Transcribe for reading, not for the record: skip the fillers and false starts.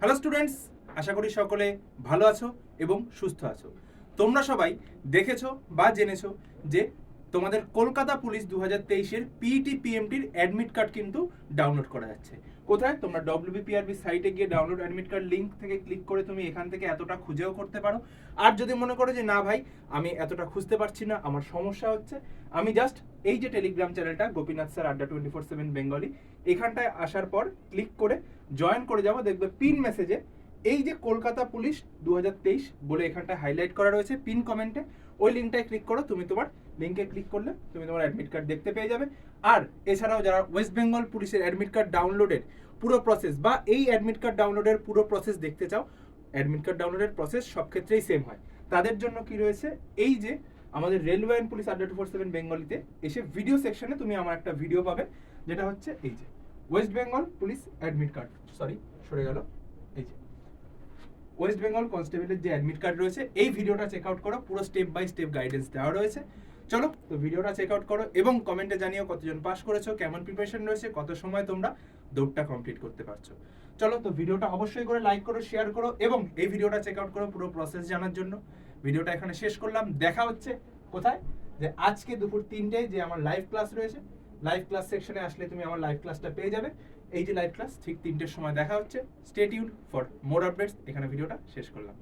Hello students, আশা করি সকলে ভালো আছো এবং সুস্থ আছো। তোমরা সবাই দেখেছো বা জেনেছো যে তোমাদের কলকাতা পুলিশ 2023-এর পিইটি পিএমটির অ্যাডমিট কার্ড কিন্তু ডাউনলোড করা যাচ্ছে। কোথায়? তোমরা ডব্লিউবিপিআরবি সাইটে গিয়ে ডাউনলোড অ্যাডমিট কার্ড লিঙ্ক থেকে ক্লিক করে তুমি এখান থেকে এতটা খুঁজেও করতে পারো। আর যদি মনে করো যে না ভাই, আমি এতটা খুঁজতে পারছি না, আমার সমস্যা হচ্ছে, আমি জাস্ট এই যে টেলিগ্রাম চ্যানেলটা গোপীনাথ স্যার আড্ডা 24/7 বেঙ্গলি, এখানটায় আসার পর ক্লিক করে জয়েন করে যাবো। দেখবে পিন মেসেজে এই যে কলকাতা পুলিশ 2023 বলে এখানটায় হাইলাইট করা রয়েছে পিন কমেন্টে, ওই লিঙ্কটায় ক্লিক করো। তুমি তোমার লিঙ্কে ক্লিক করলে তুমি তোমার অ্যাডমিট কার্ড দেখতে পেয়ে যাবে। আর এছাড়াও যারা ওয়েস্ট বেঙ্গল পুলিশের অ্যাডমিট কার্ড ডাউনলোডের পুরো প্রসেস বা এই অ্যাডমিট কার্ড ডাউনলোডের পুরো প্রসেস দেখতে চাও, অ্যাডমিট কার্ড ডাউনলোডের প্রসেস সব ক্ষেত্রেই সেম হয়, তাদের জন্য কি রয়েছে, এই যে আমাদের রেলওয়ে অ্যান্ড পুলিশ আড্ডা 24/7 বেঙ্গলিতে এসে ভিডিও সেকশনে তুমি আমার একটা ভিডিও পাবে, যেটা হচ্ছে এই যে West Bengal police admit card, sorry সরে গেল, এই যে ওয়েস্ট বেঙ্গল কনস্টেবলের যে অ্যাডমিট কার্ড রয়েছে, এই ভিডিওটা চেক আউট করো, পুরো স্টেপ বাই স্টেপ গাইডেন্স দেওয়া রয়েছে। চলো তো ভিডিওটা চেক আউট করো এবং কমেন্টে জানিও কতজন পাস করেছো, কেমন প্রিপারেশন রয়েছে, কত সময় তোমরা দৌড়টা কমপ্লিট করতে পারছো। চলো তো ভিডিওটা অবশ্যই করে লাইক করো, শেয়ার করো এবং এই ভিডিওটা চেক আউট করো পুরো প্রসেস জানার জন্য। ভিডিওটা এখানে শেষ করলাম, দেখা হচ্ছে কোথায়, যে আজকে দুপুর 3টায় যে আমার লাইভ ক্লাস রয়েছে, লাইভ ক্লাস সেকশনে আসলে তুমি আমার লাইভ ক্লাসটা পেয়ে যাবে। এই যে লাইভ ক্লাস ঠিক 3টের সময় দেখা হচ্ছে। Stay tuned for more updates. এখানে ভিডিওটা শেষ করলাম।